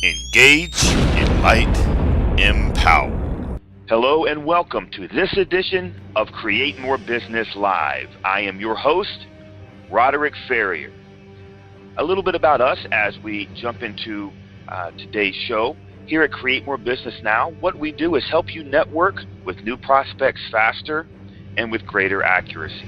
Engage, enlighten, empower. Hello and welcome to this edition of Create More Business Live. I am your host, Roderick Ferrier. A little bit about us as we jump into today's show. Here at Create More Business Now, what we do is help you network with new prospects faster and with greater accuracy.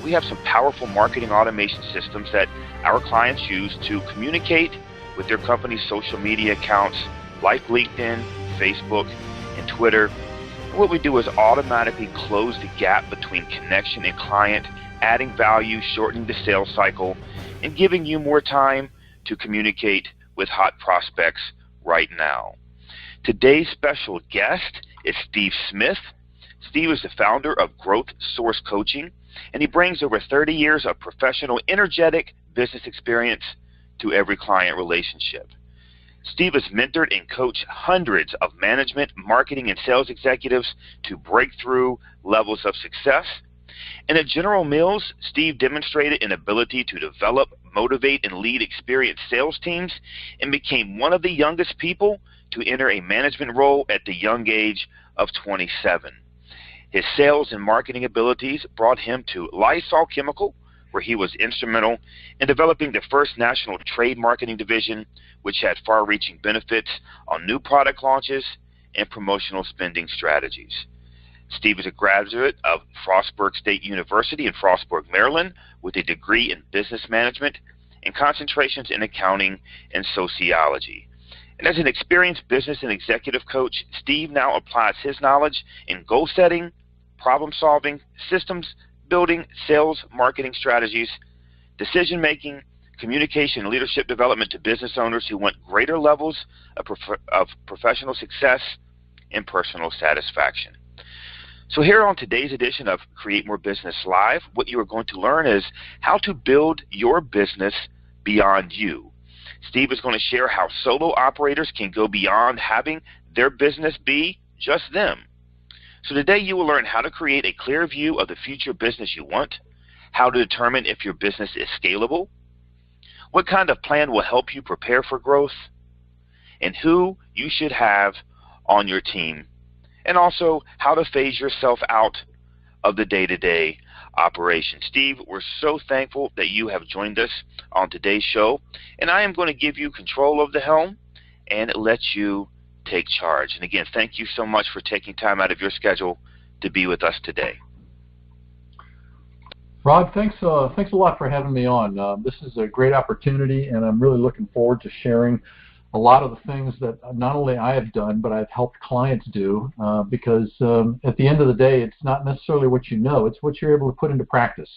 We have some powerful marketing automation systems that our clients use to communicate with their company's social media accounts like LinkedIn, Facebook, and Twitter. And what we do is automatically close the gap between connection and client, adding value, shortening the sales cycle, and giving you more time to communicate with hot prospects right now. Today's special guest is Steve Smith. Steve is the founder of Growth Source Coaching, and he brings over 30 years of professional, energetic business experience to every client relationship. Steve has mentored and coached hundreds of management, marketing, and sales executives to breakthrough levels of success. And at General Mills, Steve demonstrated an ability to develop, motivate, and lead experienced sales teams and became one of the youngest people to enter a management role at the young age of 27. His sales and marketing abilities brought him to Lysol Chemical, where he was instrumental in developing the first national trade marketing division, which had far-reaching benefits on new product launches and promotional spending strategies. Steve is a graduate of Frostburg State University in Frostburg, Maryland, with a degree in business management and concentrations in accounting and sociology. And as an experienced business and executive coach, Steve now applies his knowledge in goal setting, problem solving, systems building, sales, marketing strategies, decision making, communication, and leadership development to business owners who want greater levels of professional success and personal satisfaction. So here on today's edition of Create More Business Live, what you are going to learn is how to build your business beyond you. Steve is going to share how solo operators can go beyond having their business be just them. So today you will learn how to create a clear view of the future business you want, how to determine if your business is scalable, what kind of plan will help you prepare for growth, and who you should have on your team, and also how to phase yourself out of the day-to-day operation. Steve, we're so thankful that you have joined us on today's show, and I am going to give you control of the helm and let you take charge. And again, thank you so much for taking time out of your schedule to be with us today. Rod, thanks a lot for having me on. This is a great opportunity, and I'm really looking forward to sharing a lot of the things that not only I have done, but I've helped clients do, because at the end of the day, it's not necessarily what you know, it's what you're able to put into practice.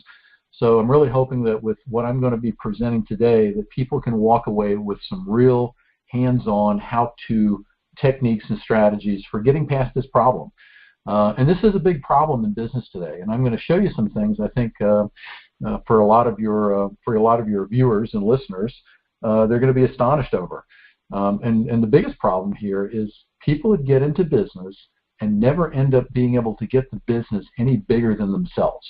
So I'm really hoping that with what I'm going to be presenting today, that people can walk away with some real hands-on how-to techniques and strategies for getting past this problem. And this is a big problem in business today, and I'm going to show you some things I think for a lot of your viewers and listeners, they're going to be astonished over. And the biggest problem here is people that get into business and never end up being able to get the business any bigger than themselves.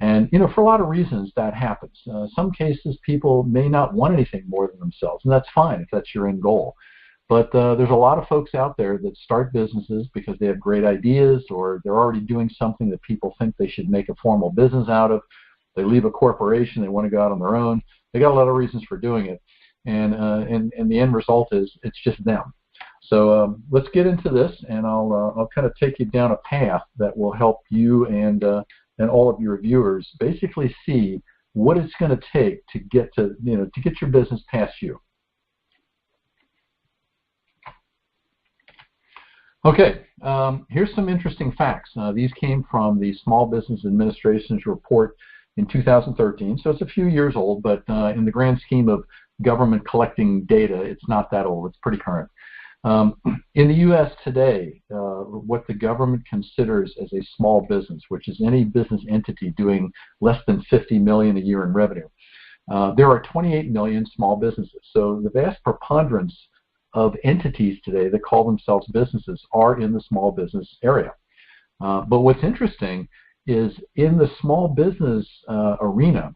And for a lot of reasons that happens. Some cases people may not want anything more than themselves, and that's fine if that's your end goal. But there's a lot of folks out there that start businesses because they have great ideas, or they're already doing something that people think they should make a formal business out of. They leave a corporation, they want to go out on their own. They got a lot of reasons for doing it. And the end result is it's just them. So let's get into this, and I'll kind of take you down a path that will help you and all of your viewers basically see what it's going to take to get your business past you. Okay, here's some interesting facts. These came from the Small Business Administration's report in 2013, so it's a few years old, but in the grand scheme of government collecting data, it's not that old. It's pretty current. In the U.S. today, what the government considers as a small business, which is any business entity doing less than $50 million a year in revenue, there are 28 million small businesses. So the vast preponderance of entities today that call themselves businesses are in the small business area. But what's interesting is in the small business arena,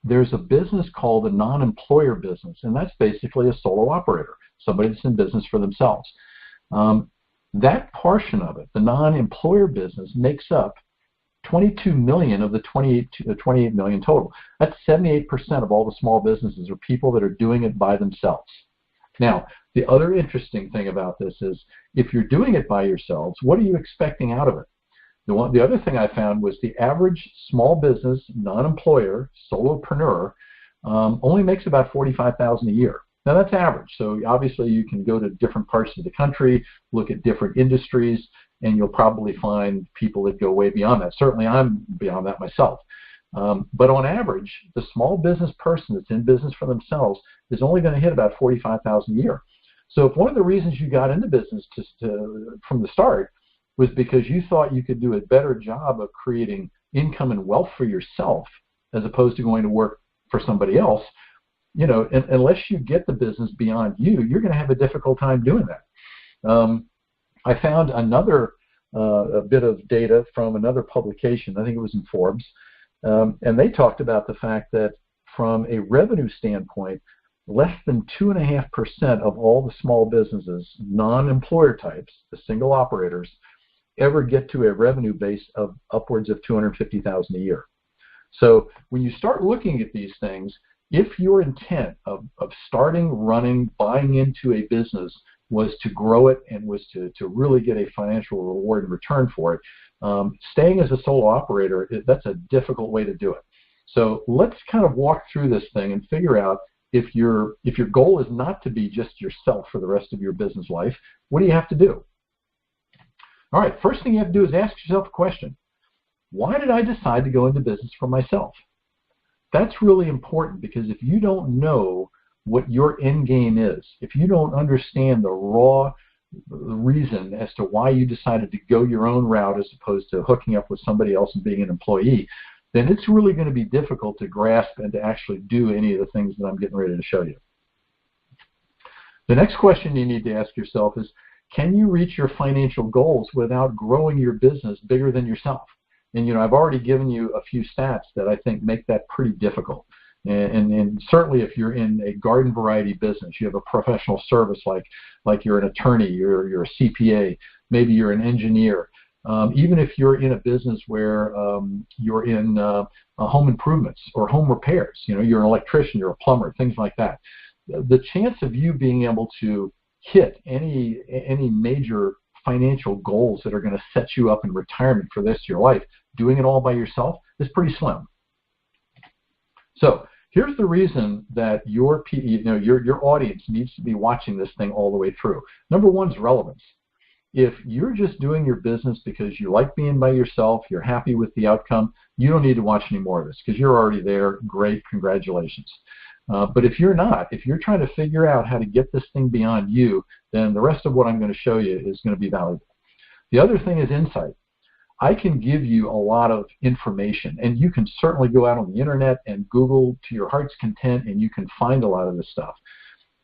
there's a business called a non-employer business, and that's basically a solo operator, somebody that's in business for themselves. That portion of it, the non-employer business, makes up 22 million of the 28 million total. That's 78% of all the small businesses are people that are doing it by themselves. Now, the other interesting thing about this is if you're doing it by yourselves, what are you expecting out of it? The other thing I found was the average small business, non-employer, solopreneur only makes about $45,000 a year. Now that's average, so obviously you can go to different parts of the country, look at different industries, and you'll probably find people that go way beyond that. Certainly I'm beyond that myself. But on average, the small business person that's in business for themselves is only going to hit about $45,000 a year. So if one of the reasons you got into business from the start was because you thought you could do a better job of creating income and wealth for yourself as opposed to going to work for somebody else, unless you get the business beyond you, you're going to have a difficult time doing that. I found another a bit of data from another publication, I think it was in Forbes, and they talked about the fact that from a revenue standpoint, less than 2.5% of all the small businesses, non-employer types, the single operators, ever get to a revenue base of upwards of $250,000 a year. So when you start looking at these things, if your intent of starting, running, buying into a business was to grow it and was to really get a financial reward in return for it, staying as a solo operator, that's a difficult way to do it. So let's kind of walk through this thing and figure out if your goal is not to be just yourself for the rest of your business life, what do you have to do? All right, first thing you have to do is ask yourself a question. Why did I decide to go into business for myself? That's really important because if you don't know what your end game is, if you don't understand the raw reason as to why you decided to go your own route as opposed to hooking up with somebody else and being an employee, then it's really going to be difficult to grasp and to actually do any of the things that I'm getting ready to show you. The next question you need to ask yourself is, can you reach your financial goals without growing your business bigger than yourself? And I've already given you a few stats that I think make that pretty difficult. And certainly if you're in a garden variety business, you have a professional service like you're an attorney, you're a CPA, maybe you're an engineer. Even if you're in a business where you're in home improvements or home repairs, you're an electrician, you're a plumber, things like that. The chance of you being able to hit any major financial goals that are going to set you up in retirement for the rest of your life, doing it all by yourself is pretty slim. So here's the reason that your audience needs to be watching this thing all the way through. Number one is relevance. If you're just doing your business because you like being by yourself, you're happy with the outcome, you don't need to watch any more of this because you're already there. Great, congratulations. But if you're not, if you're trying to figure out how to get this thing beyond you, then the rest of what I'm going to show you is going to be valuable. The other thing is insight. I can give you a lot of information, and you can certainly go out on the internet and Google to your heart's content, and you can find a lot of this stuff.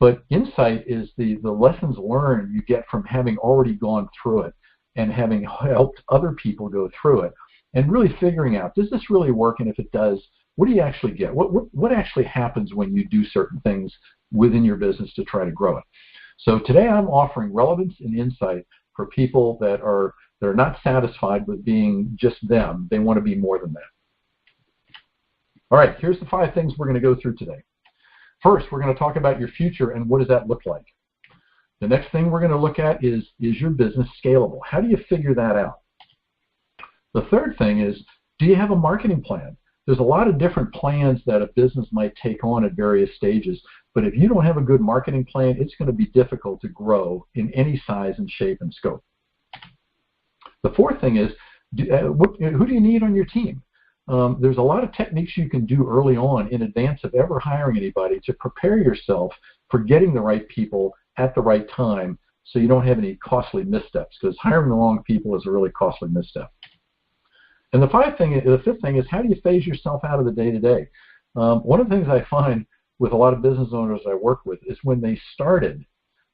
But insight is the lessons learned you get from having already gone through it and having helped other people go through it, and really figuring out, does this really work? And if it does, what do you actually get? What actually happens when you do certain things within your business to try to grow it? So today I'm offering relevance and insight for people that are not satisfied with being just them. They want to be more than that. All right, here's the 5 things we're going to go through today. First, we're going to talk about your future and what does that look like. The next thing we're going to look at is your business scalable? How do you figure that out? The third thing is, do you have a marketing plan? There's a lot of different plans that a business might take on at various stages, but if you don't have a good marketing plan, it's going to be difficult to grow in any size and shape and scope. The fourth thing is, who do you need on your team? There's a lot of techniques you can do early on in advance of ever hiring anybody to prepare yourself for getting the right people at the right time so you don't have any costly missteps, because hiring the wrong people is a really costly misstep. And the fifth thing is, how do you phase yourself out of the day-to-day? One of the things I find with a lot of business owners I work with is when they started,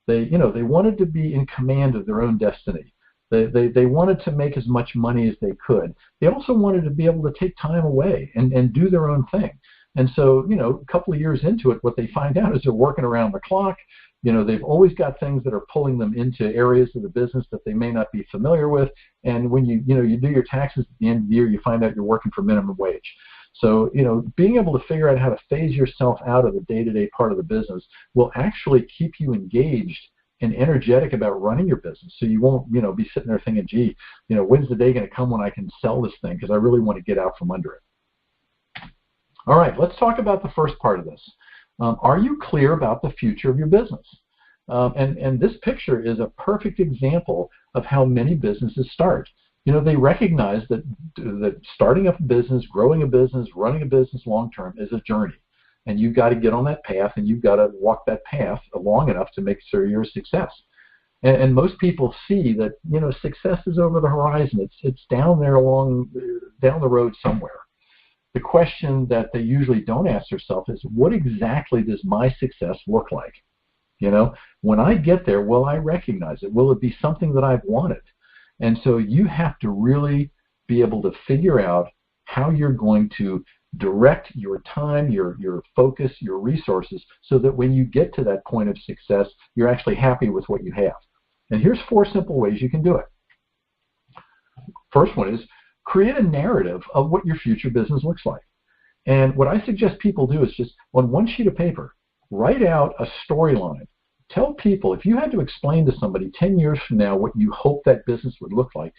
they wanted to be in command of their own destiny. They wanted to make as much money as they could. They also wanted to be able to take time away and do their own thing. And so, a couple of years into it, what they find out is they're working around the clock. They've always got things that are pulling them into areas of the business that they may not be familiar with. And when you do your taxes at the end of the year, you find out you're working for minimum wage. So, being able to figure out how to phase yourself out of the day-to-day part of the business will actually keep you engaged and energetic about running your business. So you won't, be sitting there thinking, gee, when's the day going to come when I can sell this thing because I really want to get out from under it. All right, let's talk about the first part of this. Are you clear about the future of your business? And this picture is a perfect example of how many businesses start. They recognize that starting up a business, growing a business, running a business long-term is a journey. And you've got to get on that path, and you've got to walk that path long enough to make sure you're a success. And most people see that, success is over the horizon. It's down there down the road somewhere. The question that they usually don't ask themselves is, what exactly does my success look like? When I get there, will I recognize it? Will it be something that I've wanted? And so you have to really be able to figure out how you're going to direct your time, your focus, your resources, so that when you get to that point of success, you're actually happy with what you have. And here's 4 simple ways you can do it. First one is create a narrative of what your future business looks like. And what I suggest people do is just on one sheet of paper, write out a storyline. Tell people, if you had to explain to somebody 10 years from now what you hope that business would look like,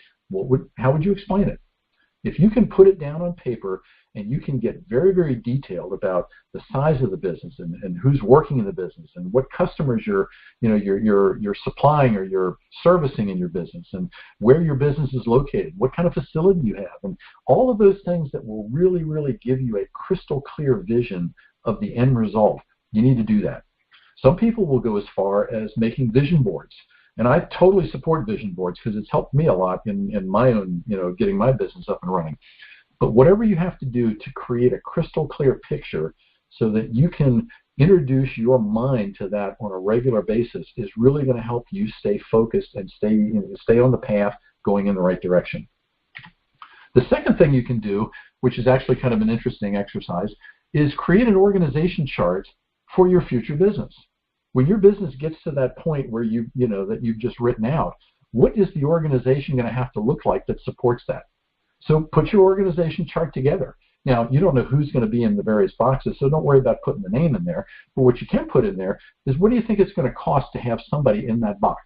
how would you explain it? If you can put it down on paper and you can get very, very detailed about the size of the business and who's working in the business and what customers you're supplying or you're servicing in your business and where your business is located, what kind of facility you have, and all of those things that will really, really give you a crystal clear vision of the end result, you need to do that. Some people will go as far as making vision boards. And I totally support vision boards because it's helped me a lot in my own, getting my business up and running. But whatever you have to do to create a crystal clear picture so that you can introduce your mind to that on a regular basis is really going to help you stay focused and stay on the path going in the right direction. The second thing you can do, which is actually kind of an interesting exercise, is create an organization chart for your future business. When your business gets to that point where that you've just written out, what is the organization going to have to look like that supports that? So put your organization chart together. Now, you don't know who's going to be in the various boxes, so don't worry about putting the name in there. But what you can put in there is, what do you think it's going to cost to have somebody in that box?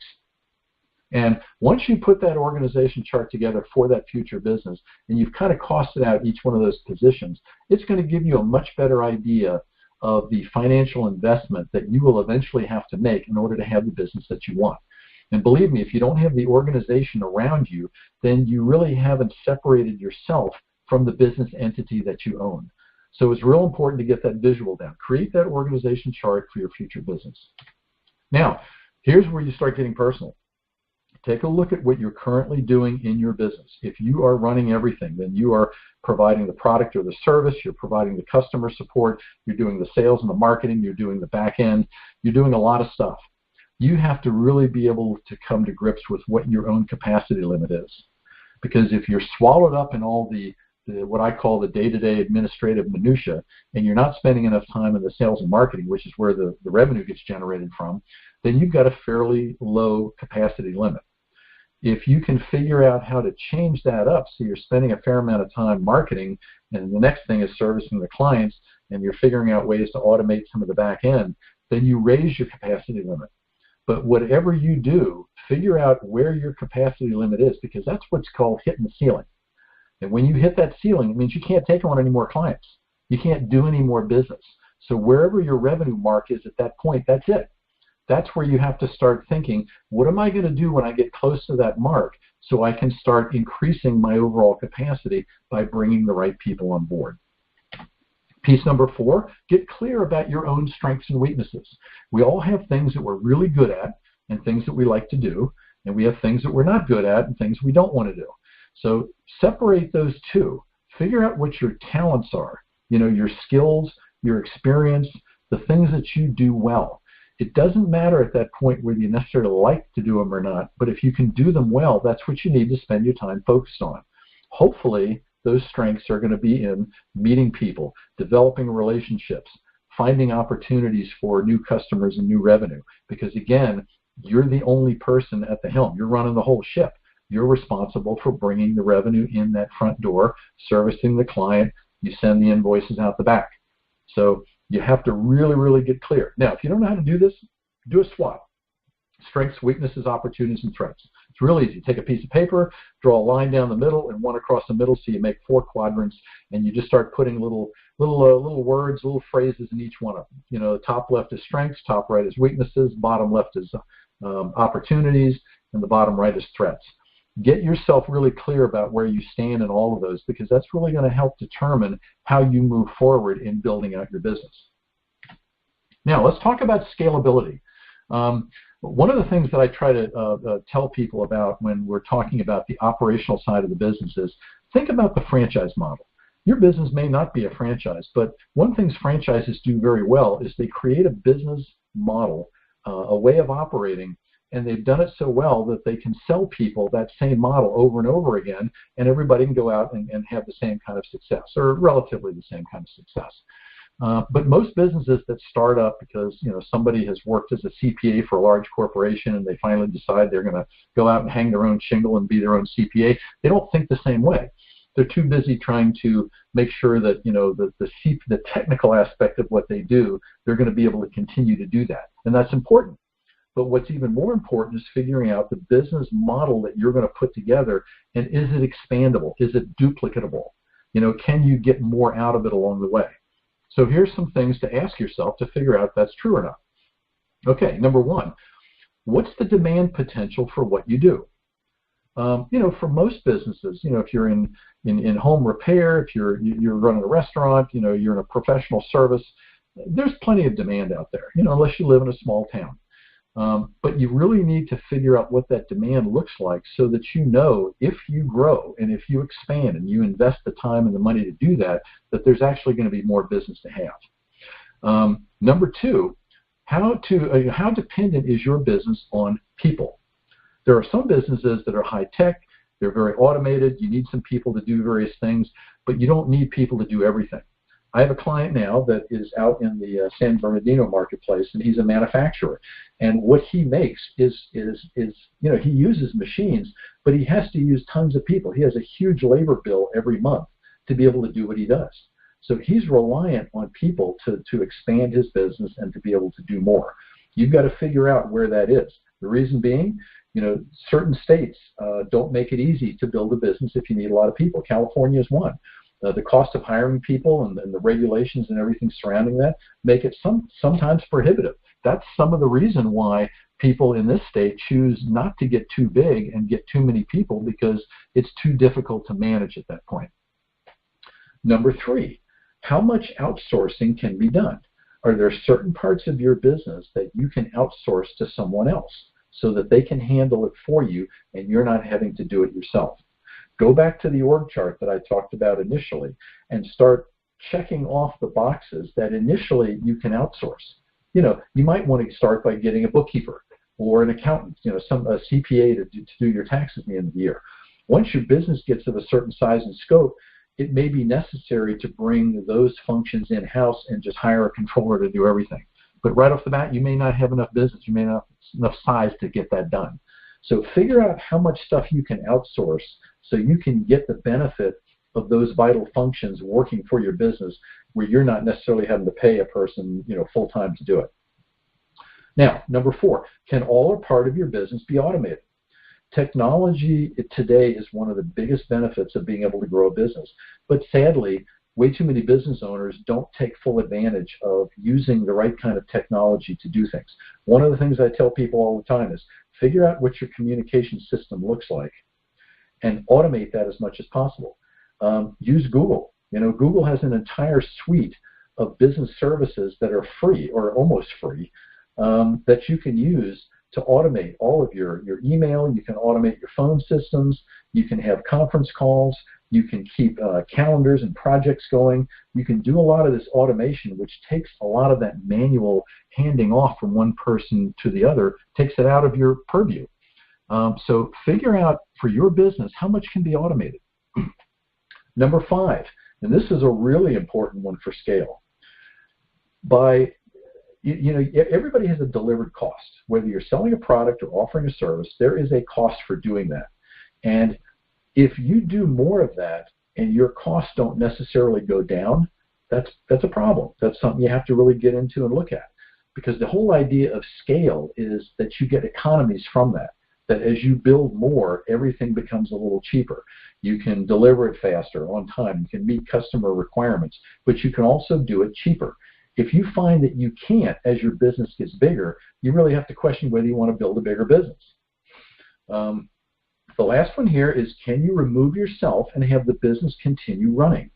And once you put that organization chart together for that future business, and you've kind of costed out each one of those positions, it's going to give you a much better idea of the financial investment that you will eventually have to make in order to have the business that you want. And believe me, if you don't have the organization around you, then you really haven't separated yourself from the business entity that you own. So it's real important to get that visual down. Create that organization chart for your future business. Now, here's where you start getting personal. Take a look at what you're currently doing in your business. If you are running everything, then you are providing the product or the service, you're providing the customer support, you're doing the sales and the marketing, you're doing the back end, you're doing a lot of stuff. You have to really be able to come to grips with what your own capacity limit is. Because if you're swallowed up in all the what I call the day-to-day administrative minutia, and you're not spending enough time in the sales and marketing, which is where the revenue gets generated from, then you've got a fairly low capacity limit. If you can figure out how to change that up so you're spending a fair amount of time marketing, and the next thing is servicing the clients, and you're figuring out ways to automate some of the back end, then you raise your capacity limit. But whatever you do, figure out where your capacity limit is, because that's what's called hitting the ceiling. And when you hit that ceiling, it means you can't take on any more clients. You can't do any more business. So wherever your revenue mark is at that point, that's it. That's where you have to start thinking, what am I going to do when I get close to that mark so I can start increasing my overall capacity by bringing the right people on board? Piece number 4, get clear about your own strengths and weaknesses. We all have things that we're really good at and things that we like to do, and we have things that we're not good at and things we don't want to do. So separate those two. Figure out what your talents are, your skills, your experience, the things that you do well. It doesn't matter at that point whether you necessarily like to do them or not, but if you can do them well, that's what you need to spend your time focused on. Hopefully, those strengths are going to be in meeting people, developing relationships, finding opportunities for new customers and new revenue. Because again, you're the only person at the helm. You're running the whole ship. You're responsible for bringing the revenue in that front door, servicing the client. You send the invoices out the back. So you have to really, really get clear. Now, if you don't know how to do this, do a SWOT. Strengths, weaknesses, opportunities, and threats. It's real easy. Take a piece of paper, draw a line down the middle and one across the middle, so you make 4 quadrants, and you just start putting little words, little phrases in each one of them. You know, the top left is strengths, top right is weaknesses, bottom left is opportunities, and the bottom right is threats. Get yourself really clear about where you stand in all of those, because that's really going to help determine how you move forward in building out your business. Now, let's talk about scalability. One of the things that I try to tell people about when we're talking about the operational side of the business is think about the franchise model. Your business may not be a franchise, but one thing franchises do very well is they create a business model, a way of operating, and they've done it so well that they can sell people that same model over and over again, and everybody can go out and have the same kind of success, or relatively the same kind of success. But most businesses that start up because somebody has worked as a CPA for a large corporation and they finally decide they're going to go out and hang their own shingle and be their own CPA, they don't think the same way. They're too busy trying to make sure that the technical aspect of what they do, they're going to be able to continue to do that, and that's important. But what's even more important is figuring out the business model that you're going to put together, and is it expandable? Is it duplicatable? Can you get more out of it along the way? So here's some things to ask yourself to figure out if that's true or not. Okay, number one, what's the demand potential for what you do? For most businesses, if you're in home repair, if you're running a restaurant, you're in a professional service, there's plenty of demand out there, unless you live in a small town. But you really need to figure out what that demand looks like so that if you grow and if you expand and you invest the time and the money to do that, that there's actually going to be more business to have. Number two, how dependent is your business on people? There are some businesses that are high tech, they're very automated, you need some people to do various things, but you don't need people to do everything. I have a client now that is out in the San Bernardino marketplace, and he's a manufacturer. And what he makes is he uses machines, but he has to use tons of people. He has a huge labor bill every month to be able to do what he does. So he's reliant on people to expand his business and to be able to do more. You've got to figure out where that is. The reason being, certain states don't make it easy to build a business if you need a lot of people. California is one. The cost of hiring people and the regulations and everything surrounding that make it sometimes prohibitive. That's some of the reason why people in this state choose not to get too big and get too many people, because it's too difficult to manage at that point. Number three, how much outsourcing can be done? Are there certain parts of your business that you can outsource to someone else so that they can handle it for you and you're not having to do it yourself? Go back to the org chart that I talked about initially and start checking off the boxes that initially you can outsource. You might want to start by getting a bookkeeper or an accountant, a CPA to do your taxes at the end of the year. Once your business gets of a certain size and scope, it may be necessary to bring those functions in-house and just hire a controller to do everything. But right off the bat, you may not have enough business. You may not have enough size to get that done. So figure out how much stuff you can outsource so you can get the benefit of those vital functions working for your business, where you're not necessarily having to pay a person, full-time to do it. Now, number four, can all or part of your business be automated? Technology today is one of the biggest benefits of being able to grow a business. But sadly, way too many business owners don't take full advantage of using the right kind of technology to do things. One of the things I tell people all the time is figure out what your communication system looks like and automate that as much as possible. Use Google. Google has an entire suite of business services that are free or almost free that you can use to automate all of your email. You can automate your phone systems. You can have conference calls. You can keep calendars and projects going. You can do a lot of this automation, which takes a lot of that manual handing off from one person to the other, takes it out of your purview. So figure out for your business how much can be automated. Number 5, and this is a really important one for scale. Everybody has a delivered cost. Whether you're selling a product or offering a service, there is a cost for doing that. And if you do more of that and your costs don't necessarily go down, that's a problem. That's something you have to really get into and look at. Because the whole idea of scale is that you get economies from that. That as you build more, everything becomes a little cheaper. You can deliver it faster, on time. You can meet customer requirements, but you can also do it cheaper. If you find that you can't as your business gets bigger, you really have to question whether you want to build a bigger business. The last one here is, can you remove yourself and have the business continue running?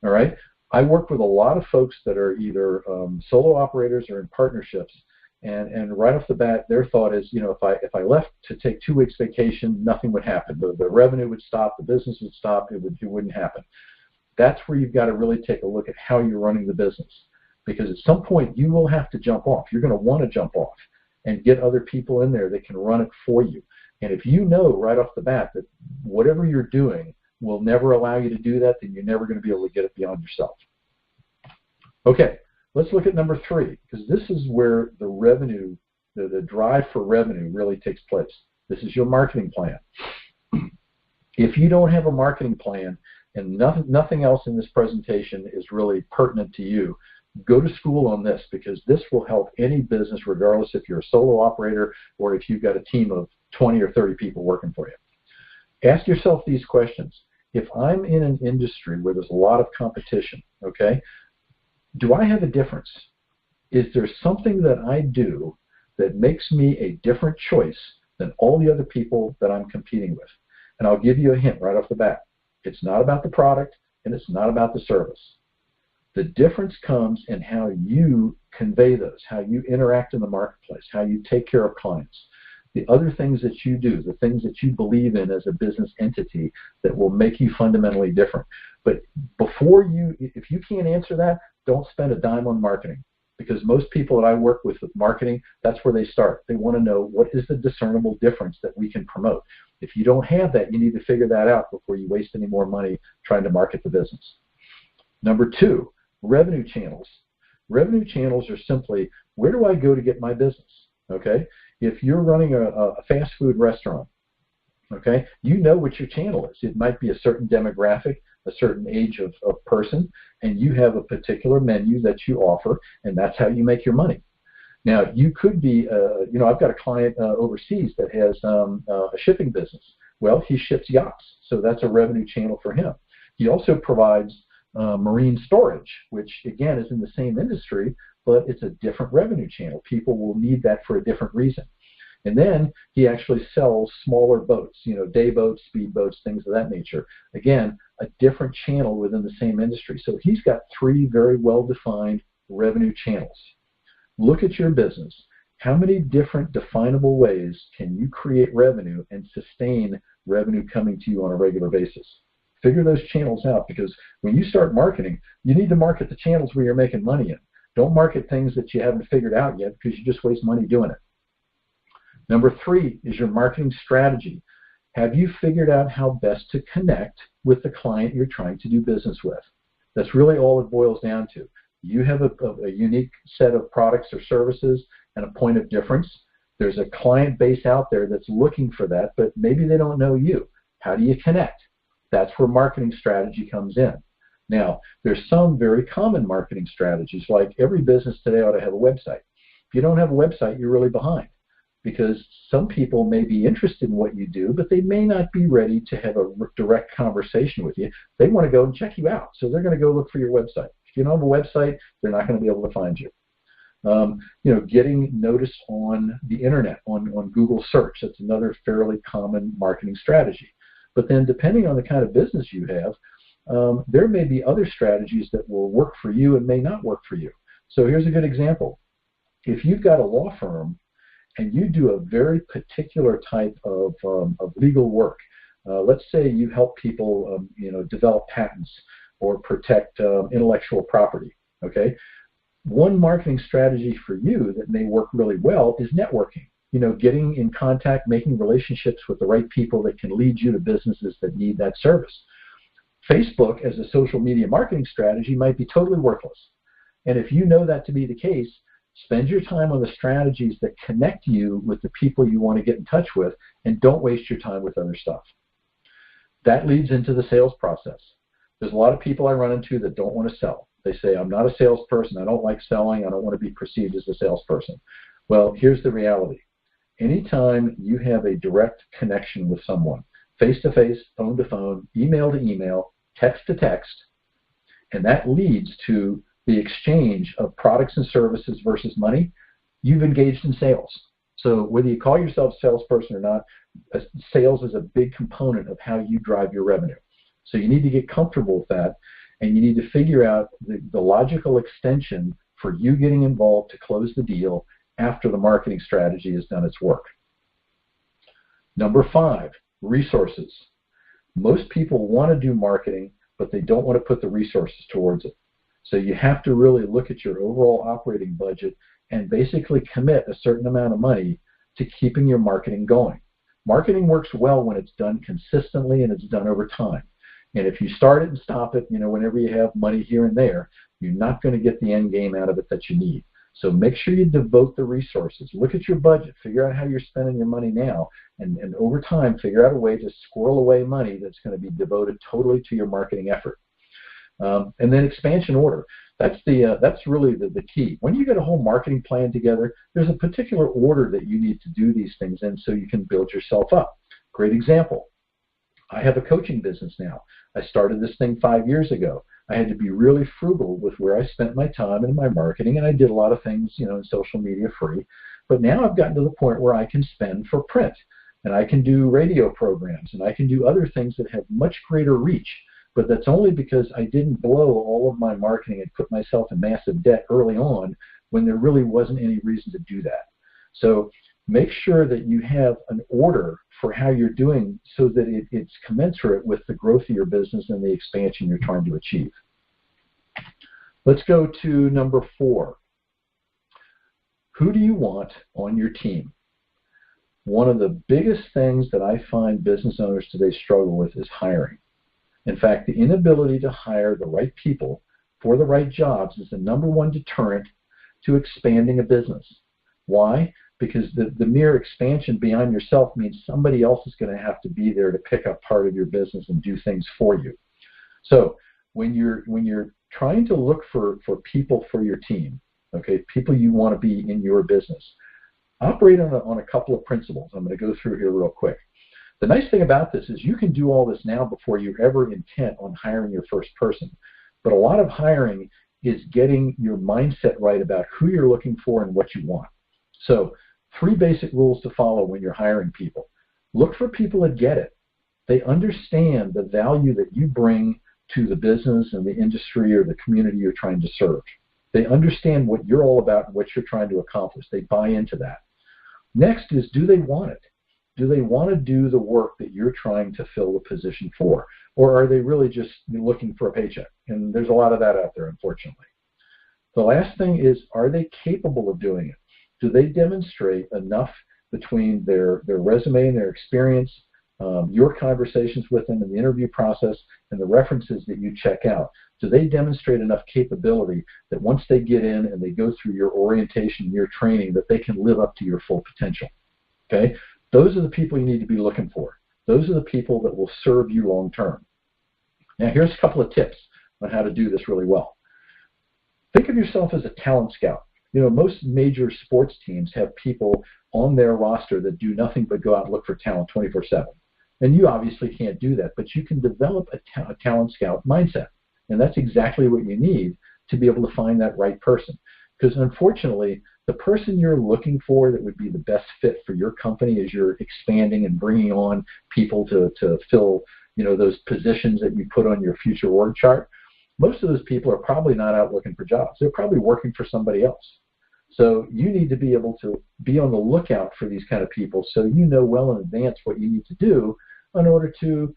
All right. I work with a lot of folks that are either solo operators or in partnerships, and right off the bat, their thought is, if I left to take 2 weeks vacation, nothing would happen. The revenue would stop, the business would stop, it wouldn't happen. That's where you've got to really take a look at how you're running the business, because at some point you will have to jump off. You're going to want to jump off and get other people in there that can run it for you. And if you know right off the bat that whatever you're doing will never allow you to do that, then you're never going to be able to get it beyond yourself. Okay, let's look at number 3, because this is where the revenue, the drive for revenue really takes place. This is your marketing plan. If you don't have a marketing plan and nothing else in this presentation is really pertinent to you, go to school on this, because this will help any business, regardless if you're a solo operator or if you've got a team of 20 or 30 people working for you. Ask yourself these questions. If I'm in an industry where there's a lot of competition, okay, do I have a difference? Is there something that I do that makes me a different choice than all the other people that I'm competing with? And I'll give you a hint right off the bat. It's not about the product, and it's not about the service. The difference comes in how you convey those, how you interact in the marketplace, how you take care of clients. The other things that you do, the things that you believe in as a business entity that will make you fundamentally different. But if you can't answer that, don't spend a dime on marketing, because most people that I work with marketing, that's where they start. They want to know, what is the discernible difference that we can promote? If you don't have that, you need to figure that out before you waste any more money trying to market the business. Number 2, revenue channels. Revenue channels are simply, where do I go to get my business? Okay, if you're running a fast food restaurant, okay, you know what your channel is. It might be a certain demographic, a certain age of person, and you have a particular menu that you offer, and that's how you make your money. Now, you could be, I've got a client overseas that has a shipping business. Well, he ships yachts, so that's a revenue channel for him. He also provides marine storage, which again is in the same industry, but it's a different revenue channel. People will need that for a different reason. And then he actually sells smaller boats, day boats, speed boats, things of that nature. Again, a different channel within the same industry. So he's got 3 very well-defined revenue channels. Look at your business. How many different definable ways can you create revenue and sustain revenue coming to you on a regular basis? Figure those channels out, because when you start marketing, you need to market the channels where you're making money in. Don't market things that you haven't figured out yet, because you just waste money doing it. Number 3 is your marketing strategy. Have you figured out how best to connect with the client you're trying to do business with? That's really all it boils down to. You have a unique set of products or services and a point of difference. There's a client base out there that's looking for that, but maybe they don't know you. How do you connect? That's where marketing strategy comes in. Now, there's some very common marketing strategies, like every business today ought to have a website. If you don't have a website, you're really behind, because some people may be interested in what you do, but they may not be ready to have a direct conversation with you. They want to go and check you out, so they're going to go look for your website. If you don't have a website, they're not going to be able to find you. Getting notice on the internet, on Google search, that's another fairly common marketing strategy. But then depending on the kind of business you have, there may be other strategies that will work for you and may not work for you. So here's a good example. If you've got a law firm and you do a very particular type of legal work, let's say you help people develop patents or protect intellectual property, okay? One marketing strategy for you that may work really well is networking. Getting in contact, making relationships with the right people that can lead you to businesses that need that service. Facebook as a social media marketing strategy might be totally worthless. And if you know that to be the case, spend your time on the strategies that connect you with the people you want to get in touch with, and don't waste your time with other stuff. That leads into the sales process. There's a lot of people I run into that don't want to sell. They say, I'm not a salesperson, I don't like selling, I don't want to be perceived as a salesperson. Well, here's the reality. Anytime you have a direct connection with someone, face-to-face, phone-to-phone, email to email, text to text, and that leads to the exchange of products and services versus money, you've engaged in sales. So whether you call yourself a salesperson or not, sales is a big component of how you drive your revenue. So you need to get comfortable with that, and you need to figure out the logical extension for you getting involved to close the deal after the marketing strategy has done its work. Number 5, resources. Most people want to do marketing, but they don't want to put the resources towards it. So you have to really look at your overall operating budget and basically commit a certain amount of money to keeping your marketing going. Marketing works well when it's done consistently and it's done over time. And if you start it and stop it, whenever you have money here and there, you're not going to get the end game out of it that you need. So make sure you devote the resources. Look at your budget. Figure out how you're spending your money now. And over time, figure out a way to squirrel away money that's going to be devoted totally to your marketing effort. And then expansion order. That's really the key. When you get a whole marketing plan together, there's a particular order that you need to do these things in so you can build yourself up. Great example. I have a coaching business now. I started this thing 5 years ago. I had to be really frugal with where I spent my time and my marketing, and I did a lot of things, in social media free. But now I've gotten to the point where I can spend for print, and I can do radio programs, and I can do other things that have much greater reach. But that's only because I didn't blow all of my marketing and put myself in massive debt early on when there really wasn't any reason to do that. So make sure that you have an order for how you're doing so that it's commensurate with the growth of your business and the expansion you're trying to achieve. Let's go to number 4. Who do you want on your team? One of the biggest things that I find business owners today struggle with is hiring. In fact, the inability to hire the right people for the right jobs is the number one deterrent to expanding a business. Why? Because the mere expansion beyond yourself means somebody else is going to have to be there to pick up part of your business and do things for you. So when you're trying to look for people for your team, okay, people you want to be in your business, operate on a couple of principles. I'm going to go through here real quick. The nice thing about this is you can do all this now before you're ever intent on hiring your first person. But a lot of hiring is getting your mindset right about who you're looking for and what you want. So 3 basic rules to follow when you're hiring people. Look for people that get it. They understand the value that you bring to the business and the industry or the community you're trying to serve. They understand what you're all about and what you're trying to accomplish. They buy into that. Next is, do they want it? Do they want to do the work that you're trying to fill the position for? Or are they really just looking for a paycheck? And there's a lot of that out there, unfortunately. The last thing is, are they capable of doing it? Do they demonstrate enough between their resume and their experience, your conversations with them in the interview process, and the references that you check out? Do they demonstrate enough capability that once they get in and they go through your orientation and your training, that they can live up to your full potential? Okay? Those are the people you need to be looking for. Those are the people that will serve you long term. Now, here's a couple of tips on how to do this really well. Think of yourself as a talent scout. Most major sports teams have people on their roster that do nothing but go out and look for talent 24/7. And you obviously can't do that, but you can develop a talent scout mindset. And that's exactly what you need to be able to find that right person. Because unfortunately, the person you're looking for that would be the best fit for your company as you're expanding and bringing on people to fill those positions that you put on your future org chart, most of those people are probably not out looking for jobs. They're probably working for somebody else. So you need to be able to be on the lookout for these kind of people so you know well in advance what you need to do in order to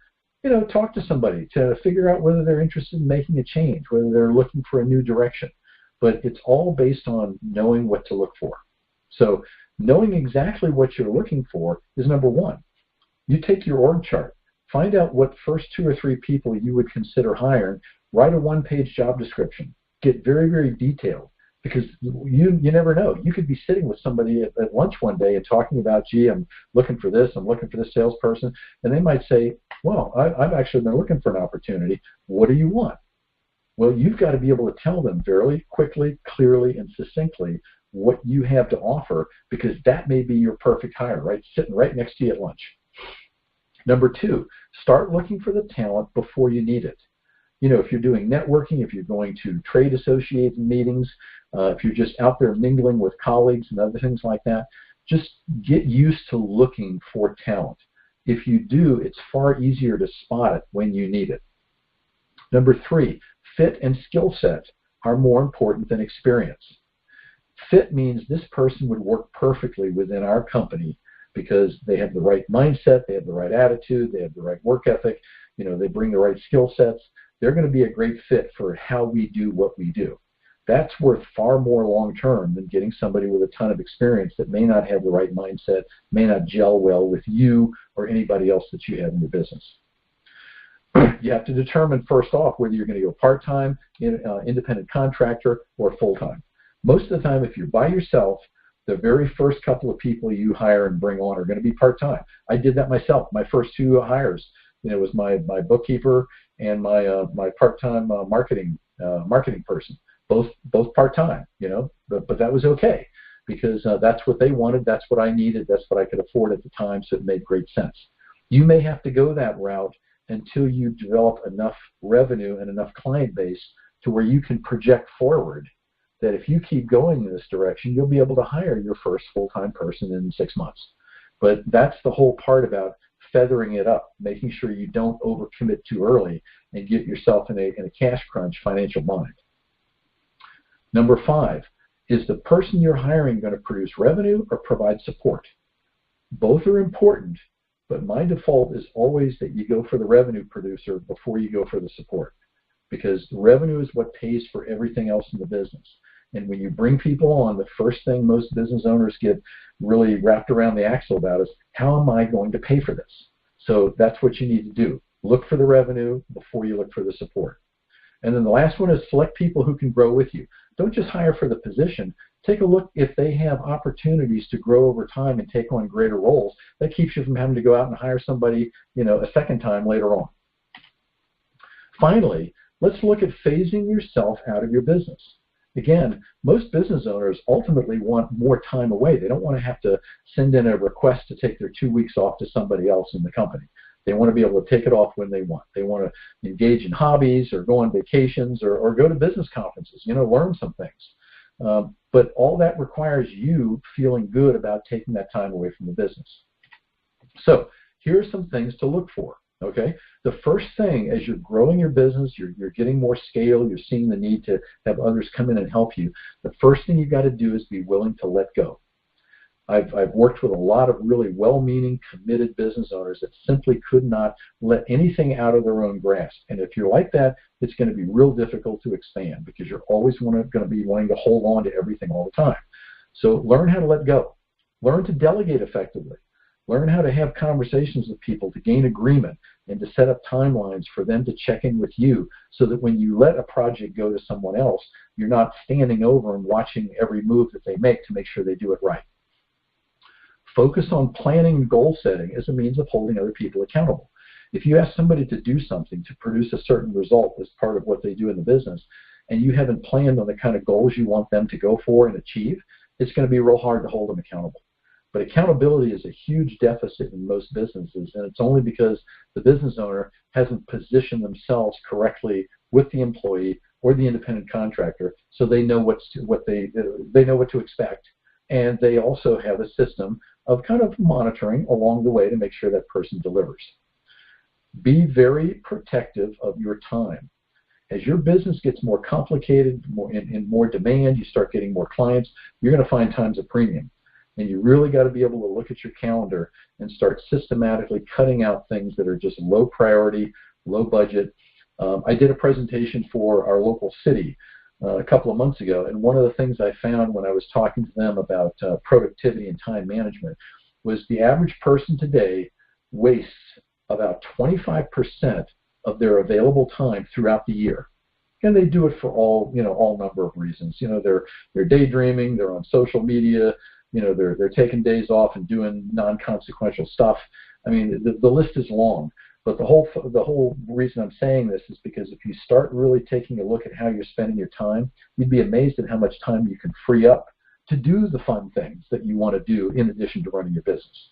talk to somebody, to figure out whether they're interested in making a change, whether they're looking for a new direction. But it's all based on knowing what to look for. So knowing exactly what you're looking for is number one. You take your org chart. Find out what first 2 or 3 people you would consider hiring. Write a one-page job description. Get very, very detailed, because you never know. You could be sitting with somebody at lunch one day and talking about, gee, I'm looking for this salesperson, and they might say, well, I've actually been looking for an opportunity. What do you want? Well, you've got to be able to tell them very quickly, clearly, and succinctly what you have to offer, because that may be your perfect hire, right? Sitting right next to you at lunch. Number 2, start looking for the talent before you need it. You know, if you're doing networking, if you're going to trade association meetings, if you're just out there mingling with colleagues and other things like that, just get used to looking for talent. If you do, it's far easier to spot it when you need it. Number 3, fit and skill set are more important than experience. Fit means this person would work perfectly within our company because they have the right mindset, they have the right attitude, they have the right work ethic, you know, they bring the right skill sets. They're going to be a great fit for how we do what we do. That's worth far more long-term than getting somebody with a ton of experience that may not have the right mindset, may not gel well with you or anybody else that you have in your business. You have to determine first off whether you're going to go part-time, independent contractor, or full-time. Most of the time, if you're by yourself, the very first couple of people you hire and bring on are going to be part-time. I did that myself. My first 2 hires, you know, was my bookkeeper and my part-time marketing person, both part-time, you know, but that was okay, because that's what they wanted, that's what I needed, that's what I could afford at the time, so it made great sense. You may have to go that route until you develop enough revenue and enough client base to where you can project forward that if you keep going in this direction, you'll be able to hire your first full-time person in 6 months. But that's the whole part about feathering it up, making sure you don't overcommit too early and get yourself in a cash crunch financial bind. Number 5, is the person you're hiring going to produce revenue or provide support? Both are important, but my default is always that you go for the revenue producer before you go for the support, because the revenue is what pays for everything else in the business. And when you bring people on, the first thing most business owners get really wrapped around the axle about is, how am I going to pay for this? So that's what you need to do. Look for the revenue before you look for the support. And then the last one is select people who can grow with you. Don't just hire for the position. Take a look if they have opportunities to grow over time and take on greater roles. That keeps you from having to go out and hire somebody, you know, a second time later on. Finally, let's look at phasing yourself out of your business. Again, most business owners ultimately want more time away. They don't want to have to send in a request to take their 2 weeks off to somebody else in the company. They want to be able to take it off when they want. They want to engage in hobbies or go on vacations or go to business conferences, you know, learn some things. But all that requires you feeling good about taking that time away from the business. So here are some things to look for. Okay, the first thing, as you're growing your business, you're getting more scale, you're seeing the need to have others come in and help you, the first thing you've got to do is be willing to let go. I've worked with a lot of really well-meaning, committed business owners that simply could not let anything out of their own grasp. And if you're like that, it's going to be real difficult to expand, because you're always going to be wanting to hold on to everything all the time. So learn how to let go. Learn to delegate effectively. Learn how to have conversations with people to gain agreement and to set up timelines for them to check in with you, so that when you let a project go to someone else, you're not standing over and watching every move that they make to make sure they do it right. Focus on planning and goal setting as a means of holding other people accountable. If you ask somebody to do something to produce a certain result as part of what they do in the business, and you haven't planned on the kind of goals you want them to go for and achieve, it's going to be real hard to hold them accountable. But accountability is a huge deficit in most businesses, and it's only because the business owner hasn't positioned themselves correctly with the employee or the independent contractor, so they know what to expect, and they also have a system of kind of monitoring along the way to make sure that person delivers. Be very protective of your time. As your business gets more complicated, in more demand, you start getting more clients, you're going to find time's a premium. And you really got to be able to look at your calendar and start systematically cutting out things that are just low priority, low budget. I did a presentation for our local city a couple of months ago, and one of the things I found when I was talking to them about productivity and time management was the average person today wastes about 25% of their available time throughout the year. And they do it for all number of reasons. They're daydreaming, they're on social media, they're taking days off and doing non-consequential stuff. I mean, the list is long. But the whole reason I'm saying this is because if you start really taking a look at how you're spending your time, you'd be amazed at how much time you can free up to do the fun things that you want to do in addition to running your business.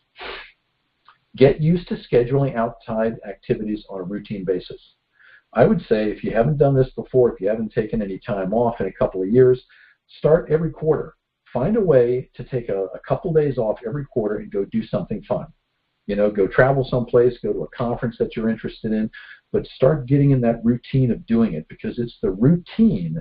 Get used to scheduling outside activities on a routine basis. I would say if you haven't done this before, if you haven't taken any time off in a couple of years, start every quarter. Find a way to take a couple days off every quarter and go do something fun. Go travel someplace, go to a conference that you're interested in, but start getting in that routine of doing it, because it's the routine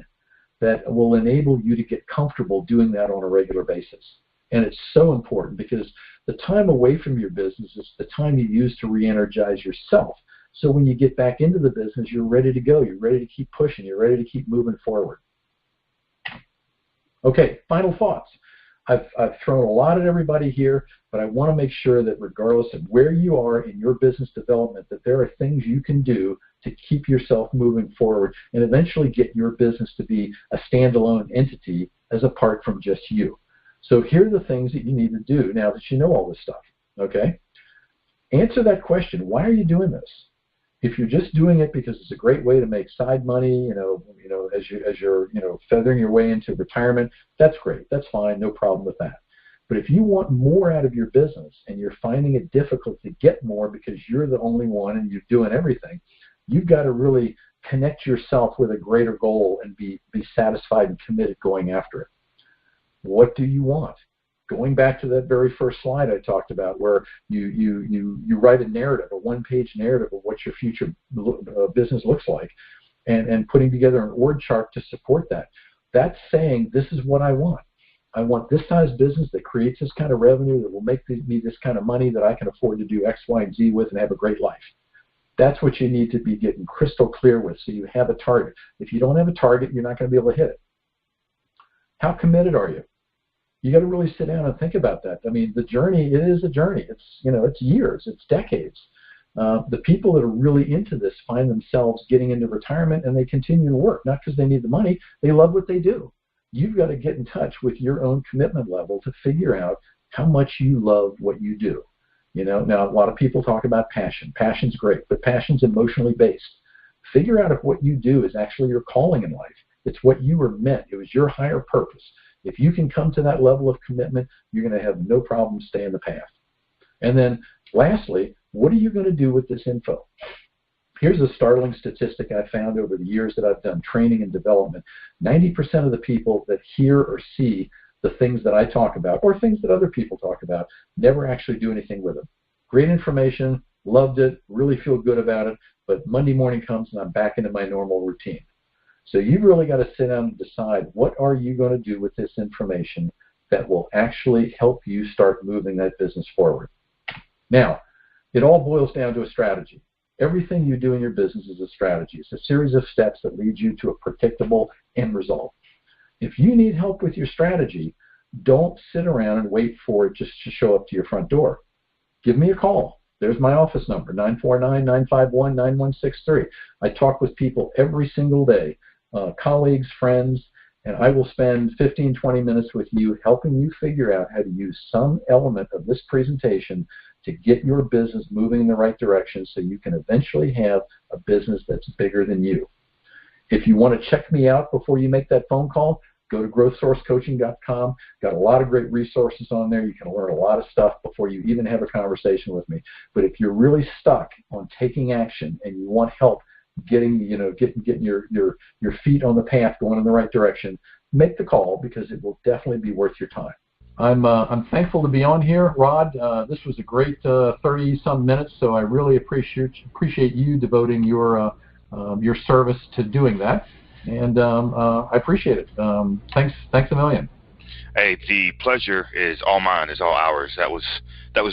that will enable you to get comfortable doing that on a regular basis. And it's so important, because the time away from your business is the time you use to re-energize yourself. So when you get back into the business, you're ready to go. You're ready to keep pushing. You're ready to keep moving forward. Okay, final thoughts. I've thrown a lot at everybody here, but I want to make sure that regardless of where you are in your business development, that there are things you can do to keep yourself moving forward and eventually get your business to be a standalone entity as apart from just you. So here are the things that you need to do now that you know all this stuff, okay? Answer that question. Why are you doing this? If you're just doing it because it's a great way to make side money, as you're feathering your way into retirement, that's great. That's fine. No problem with that. But if you want more out of your business and you're finding it difficult to get more because you're the only one and you're doing everything, you've got to really connect yourself with a greater goal and be satisfied and committed going after it. What do you want? Going back to that very first slide I talked about, where you write a narrative, a one-page narrative of what your future business looks like, and putting together an org chart to support that. That's saying, this is what I want. I want this size business that creates this kind of revenue, that will make me this kind of money, that I can afford to do X, Y, and Z with and have a great life. That's what you need to be getting crystal clear with, so you have a target. If you don't have a target, you're not going to be able to hit it. How committed are you? You got to really sit down and think about that. I mean, the journey, it is a journey. It's years, it's decades. The people that are really into this find themselves getting into retirement, and they continue to work, not because they need the money. They love what they do. You've got to get in touch with your own commitment level to figure out how much you love what you do. Now a lot of people talk about passion. Passion's great, but passion's emotionally based. Figure out if what you do is actually your calling in life. It's what you were meant. It was your higher purpose. If you can come to that level of commitment, you're going to have no problem staying the path. And then lastly, what are you going to do with this info? Here's a startling statistic I found over the years that I've done training and development. 90% of the people that hear or see the things that I talk about, or things that other people talk about, never actually do anything with them. Great information, loved it, really feel good about it, but Monday morning comes and I'm back into my normal routine. So you've really got to sit down and decide, what are you going to do with this information that will actually help you start moving that business forward? Now, it all boils down to a strategy. Everything you do in your business is a strategy. It's a series of steps that lead you to a predictable end result. If you need help with your strategy, don't sit around and wait for it just to show up to your front door. Give me a call. There's my office number, 949-951-9163. I talk with people every single day, colleagues, friends, and I will spend 15, 20 minutes with you helping you figure out how to use some element of this presentation to get your business moving in the right direction so you can eventually have a business that's bigger than you. If you want to check me out before you make that phone call, go to growthsourcecoaching.com. Got a lot of great resources on there. You can learn a lot of stuff before you even have a conversation with me. But if you're really stuck on taking action and you want help getting your feet on the path, going in the right direction, make the call, because it will definitely be worth your time. I'm thankful to be on here, Rod. This was a great 30-some minutes, so I really appreciate you devoting your service to doing that, and I appreciate it. Thanks a million. Hey, the pleasure is all mine, is all ours. That was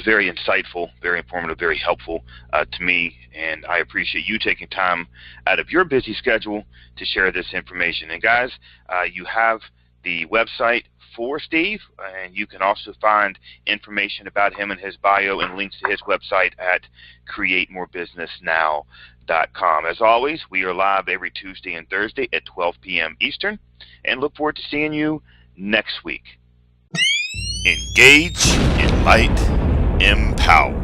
very insightful, very informative, very helpful to me, and I appreciate you taking time out of your busy schedule to share this information. And guys, you have the website for Steve, and you can also find information about him and his bio and links to his website at createmorebusinessnow.com. As always, we are live every Tuesday and Thursday at 12 p.m. Eastern, and look forward to seeing you next week. Engage, enlighten, empower.